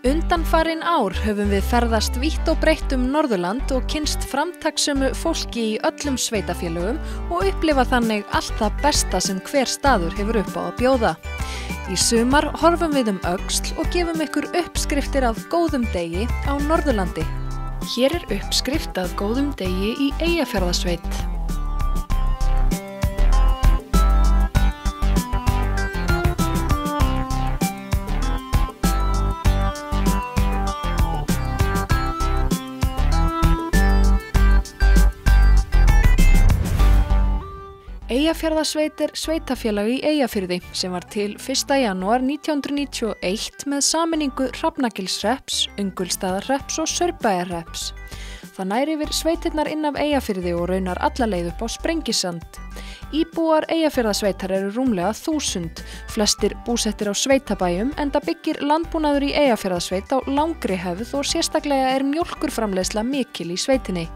Undanfarin ár höfum við ferðast vítt og breitt Norðurland og kynnst framtakssömu fólki í öllum sveitafélögum og upplifa þannig allt það besta sem hver staður hefur upp á að bjóða. Í sumar horfum við öxl og gefum ykkur uppskriftir af góðum degi á Norðurlandi. Hér uppskrift af góðum degi í Eyjafjarðarsveit. Eyjafjarðarsveit sveitafélag í Eyjafirði sem var til 1. janúar 1991 með sameiningu Hrafnagilshrepps, Öngulsstaðahrepps og Saurbæjarhrepps. Það nær yfir sveitirnar inn af Eyjafirði og raunar alla leið upp á Sprengisand. Íbúar Eyjafjarðarsveitar eru rúmlega 1000, flestir búsettir á sveitabæjum enda byggir landbúnaður í Eyjafjarðarsveit á langri hefð og sérstaklega mjólkurframleiðsla mikil í sveitinni.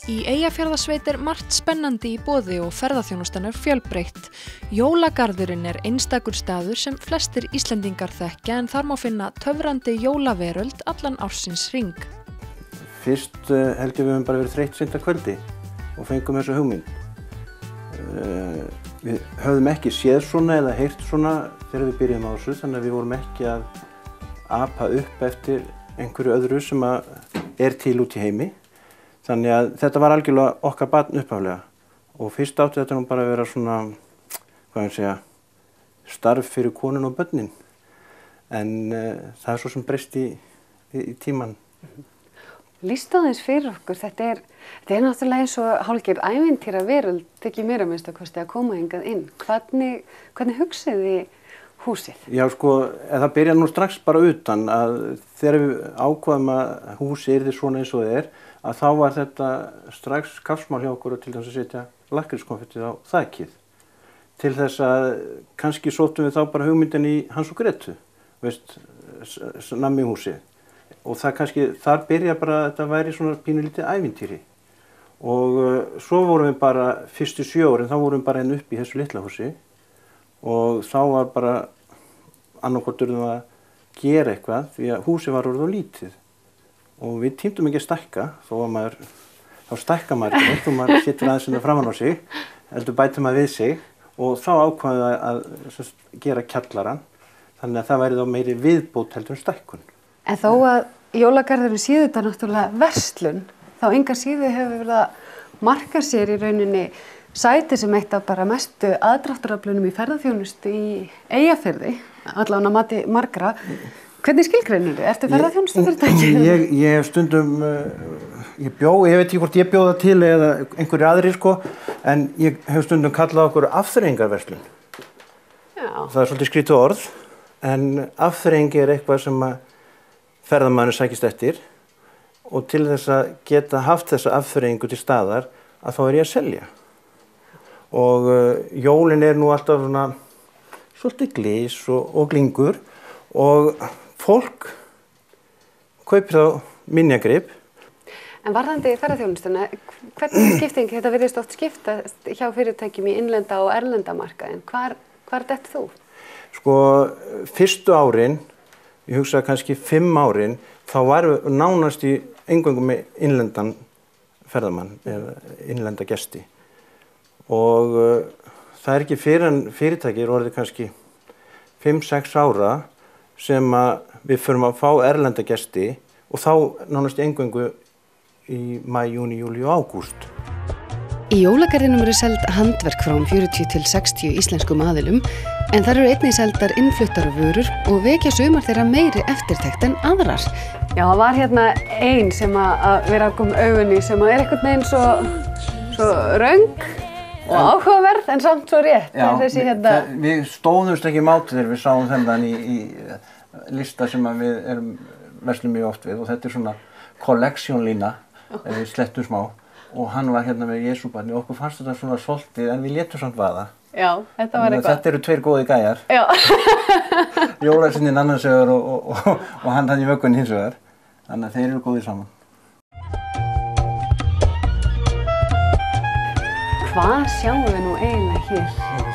Í Eyjafjarðarsveit margt spennandi í boði og ferðaþjónustan fjölbreytt. Jólagarðurinn einstakur staður sem flestir Íslendingar þekkja en þar má finna töfrandi jólaveröld allan ársins hring. Fyrst held ég við höfum bara verið þreytt seint að kvöldi og fengum þessa hugmynd. Við höfðum ekki séð svona eða heyrt svona þegar við byrjuðum á þessu, þannig að við vorum ekki að apa upp eftir einhverju öðru sem til út í heimi. Þannig að þetta var algjörlega okkar barn upphaflega og fyrst átti þetta nú bara að vera svona, starf fyrir konun og börnin. En það svo sem breyst í tíman. Lýstu aðeins fyrir okkur, þetta er náttúrulega eins og hálfgerð ævintýraveröld, ekki mér að minnsta kosti að koma hingað inn. Hvernig hugsið þið húsið? Já, það byrjaði nú strax bara utan að þegar við ákvaðum að húsið yrði svona eins og það að þá var þetta strax kappsmál hjá okkur og til þess að setja lakkrískonfettið á þakið. Til þess að kannski sóttum við þá bara hugmyndin í Hans og Gretu, nammi húsið. Og það kannski, þar byrja bara að þetta væri svona pínulítið ævintýri. Og svo vorum við bara, fyrstu 7 árin, þá vorum við bara upp í þessu litla húsi. Og þá var bara annarkvort að gera eitthvað því að húsið var orðið of lítið. Og við tímdum ekki að stækka, þá stækkar maður ekki, og maður situr aðeins framan á sig, heldur bætir maður við sig og þá ákvaðum við að gera kjallarann, þannig að það væri þá meiri viðbót heldur en stækkun. En þó að jólagarðurinn síður þetta náttúrulega verslun, þá engar síður hefur verið að marka sér í rauninni sæti sem eitt af bara mestu aðdráttaraflunum í ferðaþjónustu í Eyjafirði, allavega að mati margra. Hvernig skilgreinir þið? Ertu ferðaþjónustufyrirtæki? Ég hef stundum, ég veit ekki hvort ég bjóða til eða einhverjir aðrir en ég hef stundum kallað okkur afþreyingarverslun. Já. Það svolítið skrítið orð, en afþreying eitthvað sem ferðamaður sækist eftir og til þess að geta haft þessa afþreyingu til staðar að þá ég að selja. Og jólin nú alltaf svona svolítið glys og glingur og fólk kaupir þá minjagrip. En varðandi ferðaþjónustuna, hvernig skipting, þetta virðist oft skiptast hjá fyrirtækjum í innlenda og erlenda markaðinn. Hvar dettur þú? Fyrstu árin, ég hugsa kannski 5 árin, þá varum við nánast í eingöngu með innlendan ferðamann eða innlenda gesti. Og það ekki fyrir en fyrirtæki orðið kannski 5-6 ára sem við förum að fá erlenda gesti og þá nánast eingöngu í maí, júní, júlí og ágúst. Í jólagarðinum seld handverk frá 40 til 60 íslenskum aðilum en þar einnig seldar innfluttar vörur og vekja sumar þeirra meiri eftirtekt en aðrar. Já, það var hérna ein sem að vera að koma augun í sem einhvern veginn svo röng og áhugaverð en samt svo rétt. Já, við stóðumst ekki mátu þegar við sáum þennan í lista sem við verslum mjög oft við og þetta svona collection-lína, við slettum smá og hann var hérna með Jesúbarni og okkur fannst þetta svona svolítið en við létum samt vaða. Já, þetta var eitthvað. Þetta eru 2 góði gæjar. Já. Jólasveinninn annars vegar og hann í vöggunni hins vegar, þannig að þeir eru góðir saman. Hvað sjáum við nú eiginlega hér?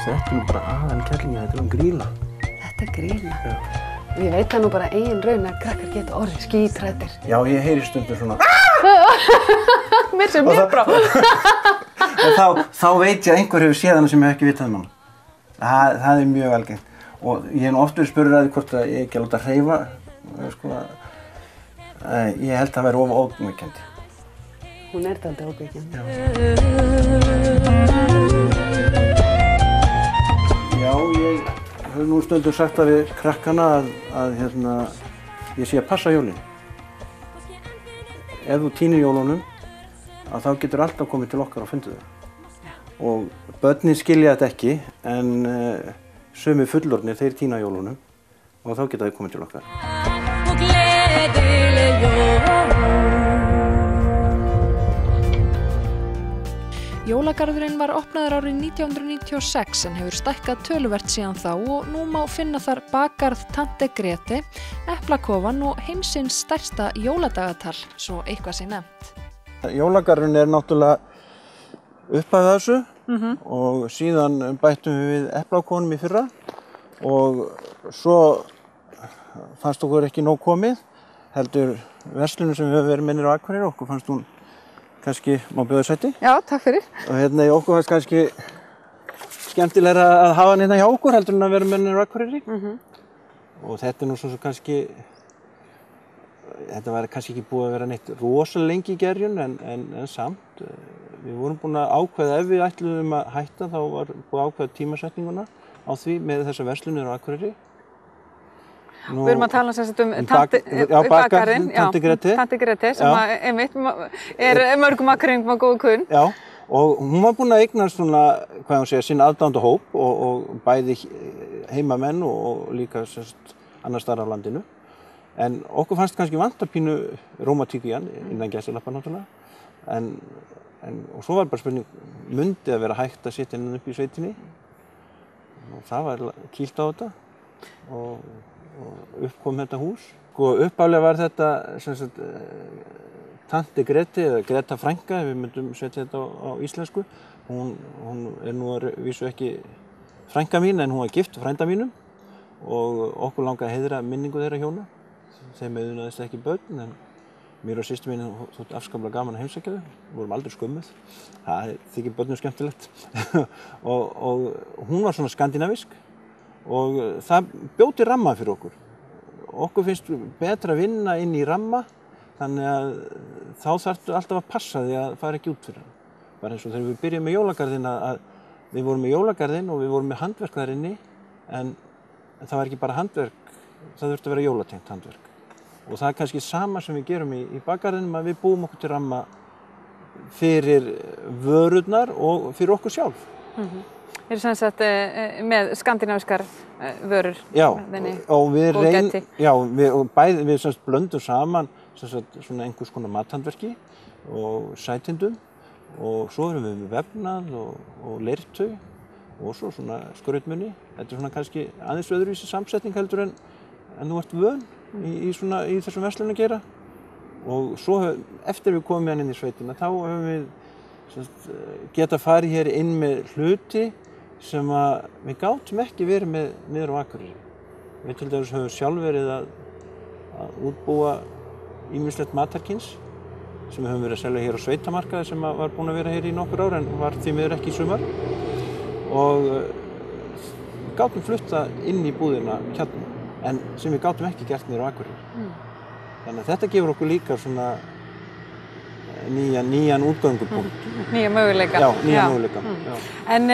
Þetta bara aðal kjallingin, þetta grýla. Þetta grýla? Já. Ég veit það nú bara eigin raun að krakkar geta orðið skítræddir. Já, ég heyri stundum svona. Mér sem mér brá. Og þá veit ég að einhver hefur séð hana sem ég ekki vitað um hana. Það er mjög algengt. Og ég hef nú oft verið spurður að því hvort að ég ekki að láta hreyfa. Sko, ég held að það væri of ógnvekjandi. Hún er dálítið ógnvekjandi. Já, ég hef nú stundum sagt að við krakkana að ég sé að passa jólin. Ef þú tínir jólunum, að þá getur alltaf komið til okkar og fundið þau. Og börnin skilja þetta ekki, en sumir fullorðnir, þeir tína jólunum og þá geta þau komið til okkar. Jólagarðurinn var opnaður árið 1996 en hefur stækkað töluvert síðan þá og nú má finna þar bakgarð Tante Grete, eplakofan og heimsins stærsta jóladagatal, svo eitthvað sé nefnt. Jólagarðurinn er náttúrulega upphafið þessu og síðan bættum við eplakofanum í fyrra og svo fannst okkur ekki nóg komið, heldur verslunum sem við höfum verið minnir á Akureyri, okkur fannst hún kannski má bjóða sæti. Já, takk fyrir. Og okkur fannst kannski skemmtilegra að hafa hann hérna hjá okkur heldur en að vera minnir á Akureyri. Og þetta nú svo kannski, þetta var kannski ekki búið að vera neitt rosalega lengi í gerjun en samt. Við vorum búin að ákveða, ef við ætluðum að hætta þá var búið að ákveða tímasetninguna á því með þessa verslunir á Akureyri. Við erum að tala bakarinn, Tante Grete, sem einmitt er mörgum Akureyringum að góðu kunn. Já, og hún var búin að eignast svona, hvað hún segja, sinn aðdáendahóp og bæði heimamenn og líka annars staðar á landinu. En okkur fannst kannski vanta pínu rómatík í hann, innan gæsalappa náttúrulega. Og svo var bara spurning, mundi að vera hægt að setja henni upp í sveitinni. Og það var kýlt á þetta og upp kom þetta hús. Upphaflega var þetta Tante Grete eða Greta frænka, ef við myndum setja þetta á íslensku. Hún er nú að vísu ekki frænka mín en hún var gift frænda mínum og okkur langaði að heiðra minningu þeirra hjóna. Þeim auðnaðist ekki börn en mér og systur mín þótti afskaplega gaman að heimsækja þau. Við vorum aldrei skömmuð. Það þykir börnum skemmtilegt. og hún var svona skandinavísk. Og það bjó til ramma fyrir okkur. Okkur finnst betra að vinna inn í ramma, þannig að þá þarftu alltaf að passa því að fara ekki út fyrir hann. Bara eins og þegar við byrjum með jólagarðinn að við vorum með jólagarðinn og við vorum með handverk þar inni, en það var ekki bara handverk, það þurfti að vera jólatengt handverk. Og það er kannski sama sem við gerum í bakgarðinum, að við búum okkur til ramma fyrir vörurnar og fyrir okkur sjálf. Þeir eru sem sagt með skandinavískar vörur. Já, og við blöndum saman svona einhvers konar mathandverki og sætindum og svo erum við með vefnað og leirtau og svo svona skrautmunni. Þetta er svona kannski aðeins öðruvísi samsetning heldur en þú ert vön í þessum verslunum að gera. Og svo eftir við komum inn í sveitina þá höfum við geta farið hér inn með hluti sem við gátum ekki verið með niður á Akureyri. Við til dæmis höfum sjálf verið að útbúa ýmislegt matarkyns sem við höfum verið að selja hér á sveitamarkaði sem var búin að vera hér í nokkur ár en var því miður ekki í sumar. Og við gátum flutta inn í búðina hérna en sem við gátum ekki gert niður á Akureyri. Þannig að þetta gefur okkur líka svona nýjan útgöngupunkt. Nýja möguleika. Já, nýja möguleika. En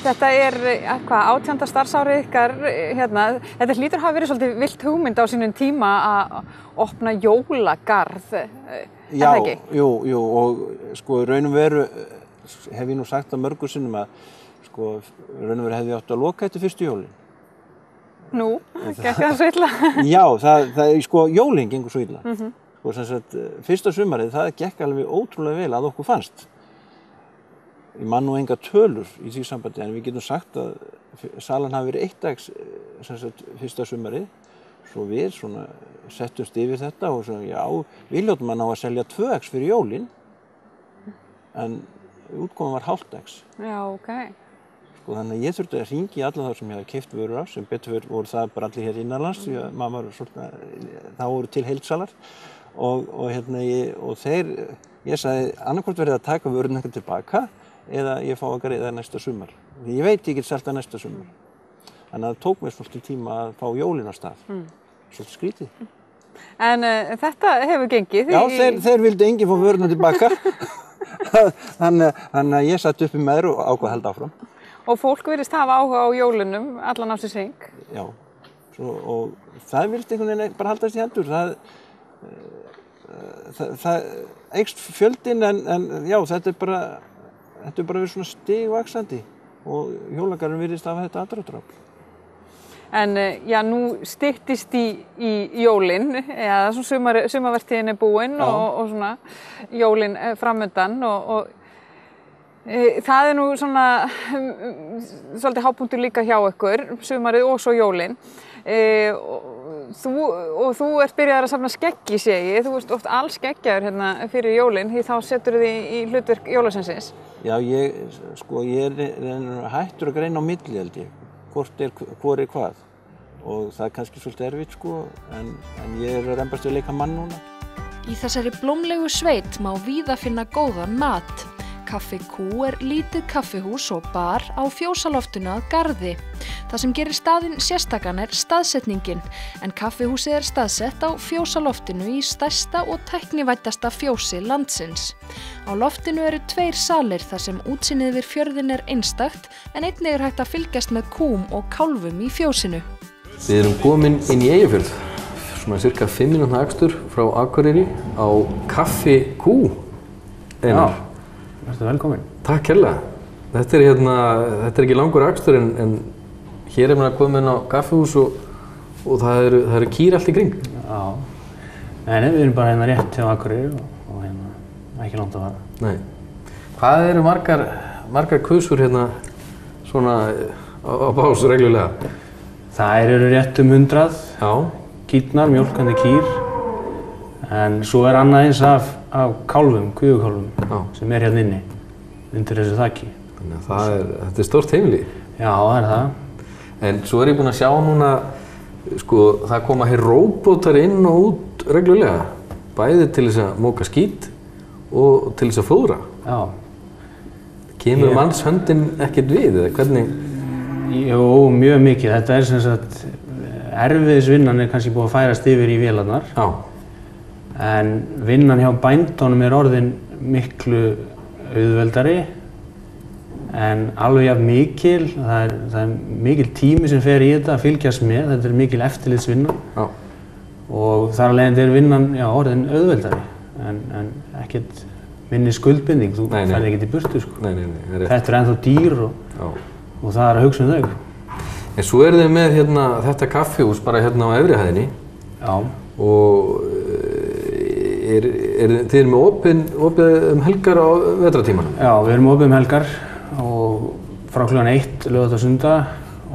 þetta er, 18. starfsárið ykkar, þetta hlýtur hafa verið svolítið villt hugmynd á sínum tíma að opna jólagarð, Já, það ekki? Jú, og raun og veru hef ég nú sagt að mörgum sinnum að raun og veru hefði átt að loka þetta fyrstu jólin. Nú, gekk það svo illa? Já, jólin gengur svo illa. Fyrsta sumarið, það gekk alveg ótrúlega vel að okkur fannst. Ég man nú enga tölur í því sambandi, en við getum sagt að salan hafi verið 1 dags fyrsta sumarið. Svo við settumst yfir þetta og við hljótum að ná að selja 2 dags fyrir jólin, en útkoman var hálft dags. Já, ok. sko, þannig að ég þurfti að hringja í alla þá sem ég hafði keypt vörur af, sem betur voru það bara allir hér innanlands, því að maður var svolítið, þá voru til heildsalar og ég sagði annarkvort verið að taka vörurnar eitthvað tilbaka eða ég fá að greiða næsta sumar. Ég veit ég get selt það næsta sumar. Þannig að það tók mér svolítið tíma að fá jólin á stað. Svolítið skrítið. En þetta hefur gengið? Já, þeir vildu enginn fá vörurnar tilbaka. Þannig að ég satt uppi með þér og ákvað að halda áfram. Og fólk virðist hafa áhuga á jólunum allan á sig hring? Já, og það vildi einhvern veginn bara haldast í hendur. Það eykst fjöldinn en já, þetta er bara verið svona stigvaxandi og jólagarðurinn virðist hafa þetta aðdráttarafl. En já, nú styttist í jólin, eða sumarvertíðin er búin og svona jólin framundan og það er nú svona svolítið hápunktur líka hjá ykkur, sumarið og svo jólin. Þú ert byrjaður að safna skeggi, segi ég. Þú ert oft allskeggjaður hérna fyrir jólin, því þá setur þið í hlutverk jólasveinsins. Já, ég er hættur að greina á milli, held ég. Hvor er hvað. Og það er kannski svolítið erfitt, sko, en ég er að rembast við að leika mann núna. Í þessari blómlegu sveit má víða finna góðan mat. Kaffi Kú er lítið kaffihús og bar á fjósaloftinu að Garði. Það sem gerir staðinn sérstakan er staðsetningin, en kaffihúsið er staðsett á fjósaloftinu í stærsta og tæknivæddasta fjósi landsins. Á loftinu eru 2 salir þar sem útsýnið yfir fjörðinn er einstakt, en einnig er hægt að fylgjast með kúm og kálfum í fjósinu. Við erum komin inn í Eyjafjörð, svona cirka 5 mínútna akstur frá Akureyri á Kaffi Kú. Einar. Vertu velkomin. Takk kærlega. Þetta er ekki langur akstur en hér er maður komin á kaffihús og það eru kýr allt í kring. Já. Nei, við erum bara hérna rétt hjá Akureyri og hérna ekki langt að fara. Nei. Hvað eru margar kusur hérna svona á bás reglulega? Það eru rétt 100. Já. Kýrnar, mjólkandi kýr. En svo er annað eins af kálfum, kvígukálfum, sem er hérna inni, undir þessu þaki. Þannig að þetta er stórt heimili. Já, það er það. En svo er ég búinn að sjá núna, sko, það koma hér róbótar inn og út reglulega. Bæði til þess að móka skít og til þess að fóðra. Já. Kemur mannshöndin ekkert við, eða hvernig? Jú, mjög mikið. Þetta er sem sagt, erfiðisvinnan er kannski búið að færast yfir í vélarnar. Já. En vinnan hjá bændunum er orðin miklu auðveldari, en alveg jafn mikil. Það er mikil tími sem fer í þetta að fylgjast með. Þetta er mikil eftirlitsvinna. Já. Og þar af leiðandi er vinnan orðin auðveldari, en ekkert minni skuldbinding. Þú ferð ekkert í burtu, sko. Nei, þetta er ennþá dýr og það er að hugsa þau. En svo eru þið með hérna, þetta kaffihús bara hérna á efri hæðinni. Já. Og þið eru með opið helgar á vetrartímanum? Já, við erum opið helgar og frá klukkan 1 laugardag og sunnudag,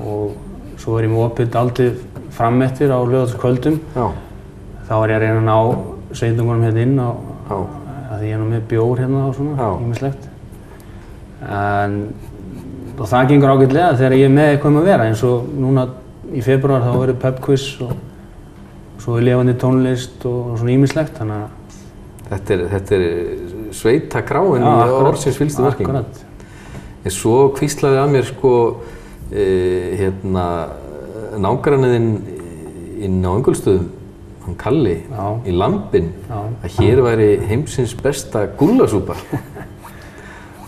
og svo er ég með opið dálítið frameftir á laugardagskvöldum. Já. Þá er ég að reyna að ná sveitungunum hérna inn að ég er nú með bjór hérna og svona, ýmislegt. Og það gengur ágætlega þegar ég er með eitthvað að vera, eins og núna í febrúar þá verður pubquiz og svo er lifandi tónlist og svona ýmislegt, þannig að Þetta er sveitakráin í orðsins fyllstu merkingu. Akkurat. En svo hvíslaði að mér, sko, nágranniðinn inn á Ingólfsstöðum, hann Kalli, í Lambinn, að hér væri heimsins besta gúllasúpa.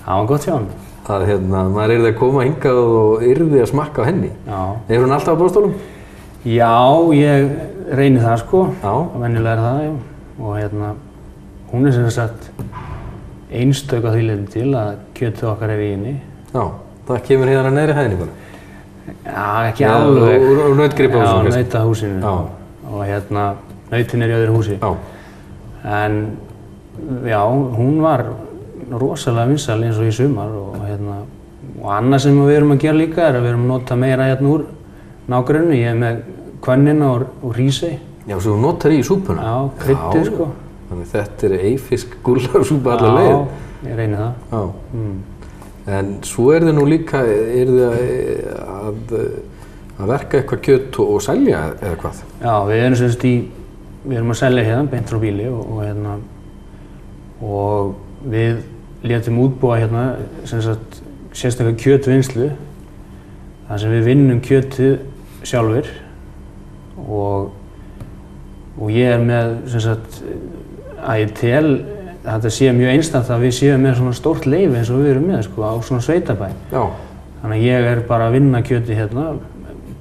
Það var gott hjá hann. Að maður yrði að koma hingað og yrði að smakka á henni. Já. Er hún alltaf á boðstólum? Já, ég reyni það, sko. Já. Venjulega er það, já. Og hún er sem sagt einstök að því leyti til að kjötið okkar er í henni. Já, það kemur hérna neðri hæðinni bara? Já, ekki alveg. Úr nautgripahúsinu? Já, nautahúsinu. Já. Og nautin er í öðru húsi. Já. En já, hún var rosalega vinsæl eins og í sumar og annað sem við erum að gera líka er að við erum að nota meira úr nágrunni. Ég er með hvönnina og Hrísey. Já, svo þú notar í súpuna? Já, kryddið, sko. Þannig þetta er eyfisk gúllasúpa allar leið? Já, ég reyni það. Já. En svo þið nú líka, þið að verka eitthvað kjöt og selja eða hvað? Já, við erum að selja hérna beint frá býli og við létum útbúa hérna sérstaklega kjötvinnslu þar sem við vinnum kjötið sjálfir og ég með að ég tel að þetta sé mjög einstakt að við séum með svona stórt leyfi eins og við erum með á svona sveitabæ. Já. Þannig að ég bara að vinna kjötið hérna,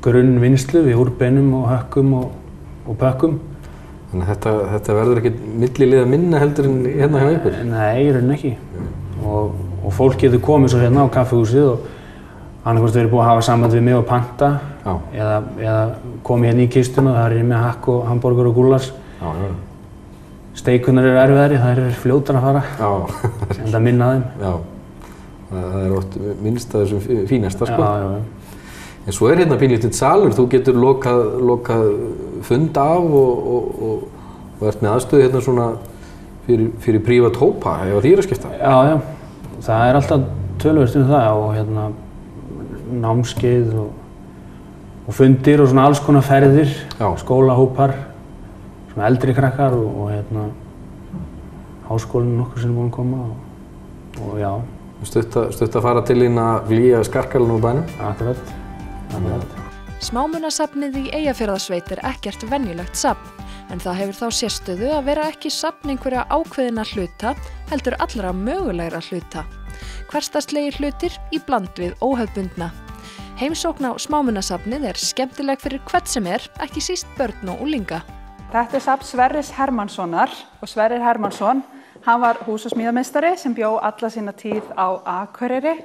grunnvinnslu við úrbeinum og hökkum og pökkum. Þannig að þetta verður ekkert milliliða minna heldur en hérna hjá ykkur? Nei, í rauninni ekki. Og fólk getur komið svo hérna á kaffihúsið og annarkvort verið búið að hafa samband við mig og panta eða komið hérna í kistuna, það er með hakk og hamborgur og gúllas. Steikunar eru erfiðari, það eru fljótar að fara, en það minna þeim. Já, það er oft minnst að þessum fínasta, sko. En svo hérna pínlítið salur, þú getur lokað fund af og ert með aðstöðu hérna svona fyrir prívat hópa, ef því er að skipta. Já, það er alltaf töluvert það og hérna námskeið og fundir og svona alls konar ferðir, skólahópar. Svona eldri krakkar og hérna háskólinn nokkur sem er búin að koma og já. Stutt að fara til þín að flýja Skarkalinn úr bænum? Akkurat. Smámunasafnið í Eyjafjarðarsveit ekkert venjulegt safn, en það hefur þá sérstöðu að vera ekki safn einhverja ákveðinna hluta, heldur allra mögulegra hluta. Hversdagslegir hlutir í bland við óhefðbundna. Heimsókn á Smámunasafnið skemmtileg fyrir hvern sem ekki síst börn og unglinga. Þetta safn Sverris Hermannssonar og Sverrir Hermannsson, hann var húsasmíðameistari sem bjó alla sína tíð á Akureyri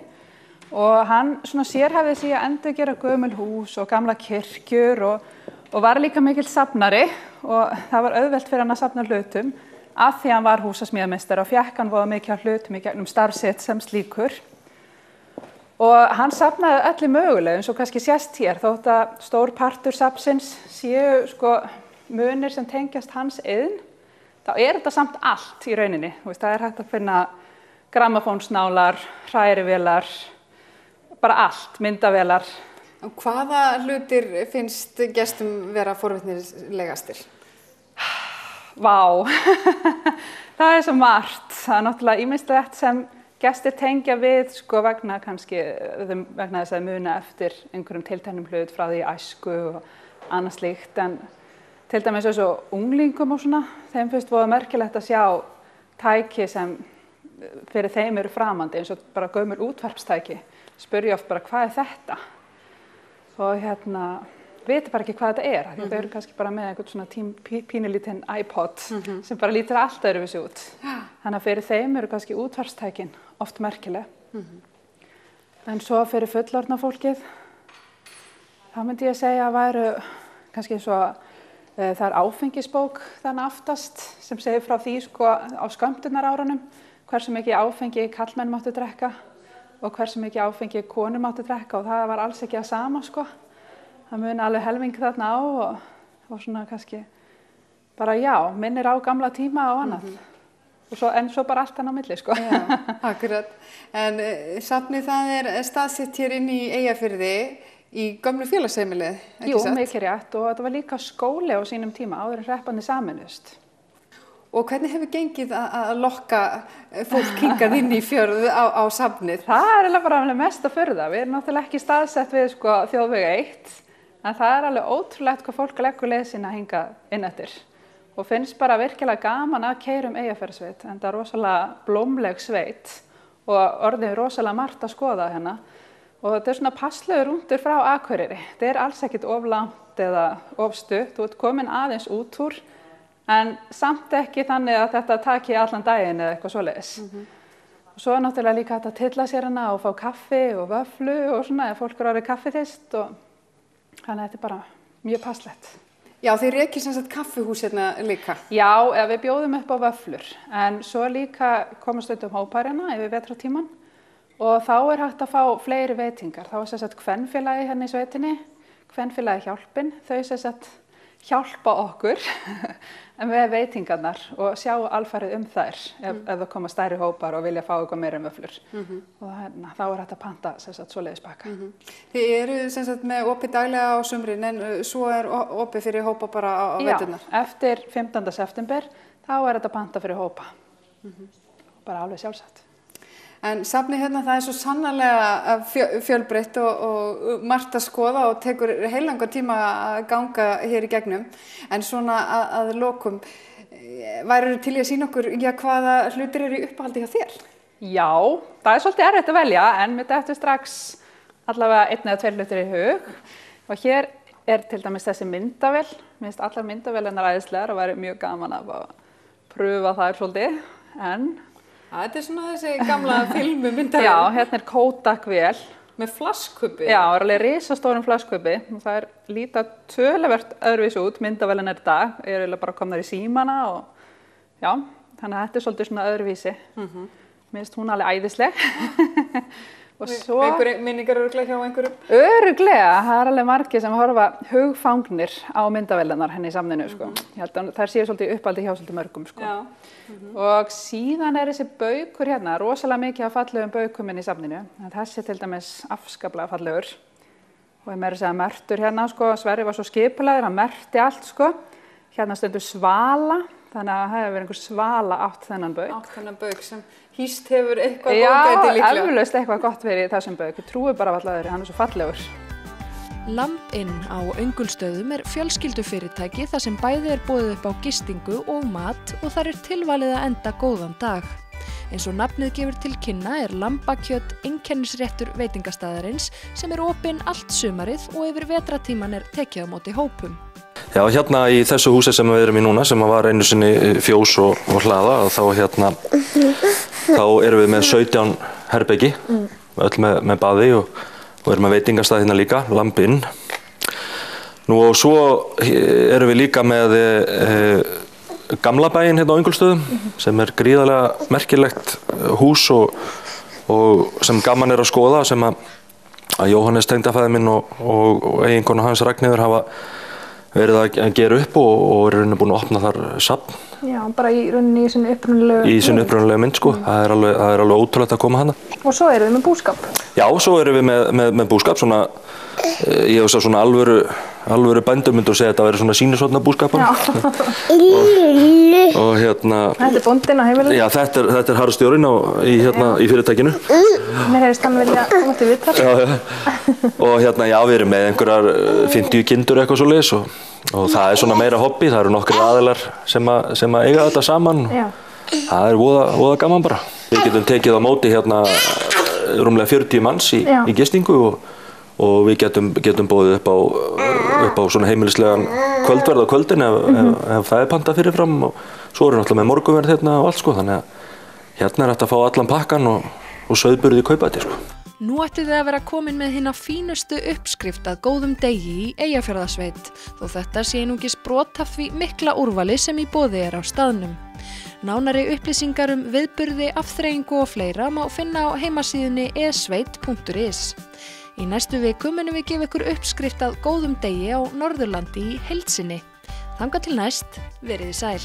og hann sérhæfði sig að endurgera gömul hús og gamla kirkjur og var líka mikill safnari og það var auðvelt fyrir hann að safna hlutum af því hann var húsasmíðameistari og fékk hann voða mikið af hlutum í gegnum starf sitt sem slíkur. Og hann safnaði öllu mögulegu eins og kannski sést hér þótt að stór partur safnsins séu munir sem tengjast hans iðn, þá þetta samt allt í rauninni. Það er hægt að finna grammafónsnálar, hrærivélar, bara allt, myndavélar. Og hvaða hlutir finnst gestum vera forvitnislegastir? Vá, það svo margt. Það náttúrulega ýmislegt sem gestir tengja við vegna þess að muna eftir einhverjum tilteknum hlut frá því æsku og annað slíkt, en til dæmis eins og unglingum og svona, þeim finnst voða merkilegt að sjá tæki sem fyrir þeim eru framandi, eins og bara gömul útvarpstæki. Spurja oft bara hvað þetta? Og viti bara ekki hvað þetta er, því þau eru kannski bara með einhvern svona pínulítinn iPod sem bara lítur allt öðruvísi út. Þannig að fyrir þeim eru kannski útvarpstækin oft merkileg. En svo fyrir fullorðna fólkið, þá myndi ég segja að væru kannski eins og það áfengisbók þannig aftast sem segir frá því á skömmtunarárunum hversu mikið áfengi karlmenn máttu drekka og hversu mikið áfengi konur máttu drekka og það var alls ekki að sama Það muni alveg helming þarna á og svona kannski bara minnir á gamla tíma og annað. En svo bara allt hann á milli Já, akkurat. En safnið það staðsett hér inn í Eyjafirði í gömlu félagsheimilið, Jú, mikið rétt og þetta var líka skóli á sínum tíma áður en hrepparnir sameinuðust. Og hvernig hefur gengið að lokka fólk hingað inn í fjörð á safnið? Það er bara mest að furða. Við erum náttúrulega ekki staðsett við þjóðveg 1, en það er alveg ótrúlegt hvað fólk leggur leið sína hingað inn eftir. Og finnst bara virkilega gaman að keyra Eyjafjarðarsveit, en það er rosalega blómleg sveit og orðið rosalega margt að skoða hérna. Og þetta svona passlegur rúndur frá Akureyri. Þetta er alls ekkert of langt eða of stutt. Þú ert komin aðeins út úr, en samt ekki þannig að þetta taki allan daginn eða eitthvað svoleiðis. Og svo náttúrulega líka hægt að tylla sér hana og fá kaffi og vöfflu og svona, ef fólk orðið kaffithist og þannig að þetta bara mjög passlegt. Já, þið rekið sem sagt kaffihús hérna líka? Já, við bjóðum upp á vöfflur, en svo líka komast hópar hérna yfir vetrartímann. Og þá hægt að fá fleiri veitingar. Þá sem sagt kvenfélagi hérna í sveitinni, kvenfélagi Hjálpin, þau sem sagt hjálpa okkur með veitingarnar og sjá alfarið þær ef það koma stærri hópar og vilja fá eitthvað meira vöfflur. Og þá hægt að panta svoleiðis pakka. Þið eru sem sagt með opið daglega á sumrin en svo opið fyrir hópa bara á veturnar? Já, eftir 15. september þá þetta panta fyrir hópa. Bara alveg sjálfsagt. En safnið hérna það svo sannarlega fjölbreytt og margt að skoða og tekur heilangan tíma að ganga hér í gegnum. En svona að lokum, værirðu til í að sýna okkur hvaða hlutir eru í uppáhaldi hjá þér? Já, það svolítið erfitt að velja en mér dettur strax allavega 1 eða 2 hlutir í hug. Og hér til dæmis þessi myndavél. Mér finnst allar myndavélarnar æðislegar og væri mjög gaman að pröfa þær svolítið. Þetta svona þessi gamla filmumyndavél. Já, hérna Kodak-vél. Með flaskkupi? Já, alveg risastórum flaskkupi. Það líta töluvert öðruvísi út, myndavélin í dag. Ég bara komnar í símana og já, þannig að þetta svolítið svona öðruvísi. Mér finnst hún alveg æðisleg. Einhverjum minningar örugglega hjá einhverjum? Örugglega, það alveg margir sem horfa hugfangnir á myndavélarnar henni í safninu. Ég held að þær séu svolítið uppáldi hjá svolítið mörgum. Og síðan þessi baukur hérna, rosalega mikið af fallegum baukum inn í safninu. Þessi til dæmis afskaplega fallegur. Og ég meira að segja merktur hérna, Sverrir var svo skipulagður, hann merkti allt. Hérna stendur svala, þannig að það hefur verið einhver svala átt þennan bauk. Átt þennan bauk sem hýst hefur eitthvað góðgæti líklega. Já, eflaust eitthvað gott verið í þessum bauk. Ég trúi bara varla öðru, hann svo fallegur. Lamb Inn á Öngulsstöðum fjölskyldufyrirtæki þar sem bæði boðið upp á gistingu og mat og þar tilvalið að enda góðan dag. Eins og nafnið gefur til kynna lambakjöt einkennisréttur veitingastaðarins sem opinn allt sumarið og yfir vetratíman tekið á móti hópum. Já, hérna í þessu húsi sem við erum í núna, sem var einu sinni fjós og hlaða, þá erum við með 17 herbeggi, öll með baði og erum með veitingastað hérna líka, Lamb Inn. Nú og svo erum við líka með Gamla bæinn hérna á Öngulsstöðum, sem gríðarlega merkilegt hús og sem gaman að skoða, sem að Jóhannes tengdafæðir minn og eiginkona hans Ragnheiður hafa verið að gera upp og rauninni búin að opna þar safn. Já, bara í rauninni í sinni upprunalegu mynd. Í sinni upprunalegu mynd, Það er alveg ótrúlegt að koma hana. Og svo erum við með búskap. Já, svo erum við með búskap, svona, ég hef svona alvöru bændur myndu að segja að þetta væri svona sýnishorna búskapar. og hérna... Þetta bóndinn á heimilinu? Já, þetta harðstjórinn í fyrirtækinu. Mér heyrist hann vilja koma til viðtal. Og hérna, já, við erum með einhverjar 50 kindur eitthvað svoleiðis og það svona meira hobby, það eru nokkrir aðilar sem að eiga þetta saman. Það voða gaman bara. Við getum tekið á móti hérna rúmlega 40 manns í gistingu og við getum boðið upp á svona heimilislegan kvöldverð á kvöldin ef það pantað fyrirfram og svo erum við náttúrulega með morgunverð hérna og allt þannig að hérna hægt að fá allan pakkan og sauðburði í kaupæti Nú ætti þið að vera komin með hina fínustu uppskrift að góðum degi í Eyjafjarðarsveit, þó þetta sé einungis brot af því mikla úrvali sem í boði á staðnum. Nánari upplýsingar viðburði, afþreyingu og fleira má finna á heimasíðunni esveit.is. Í næstu viku munum við gefa ykkur uppskrift að góðum degi á Norðurlandi í heild sinni. Þangað til næst, verið sæl.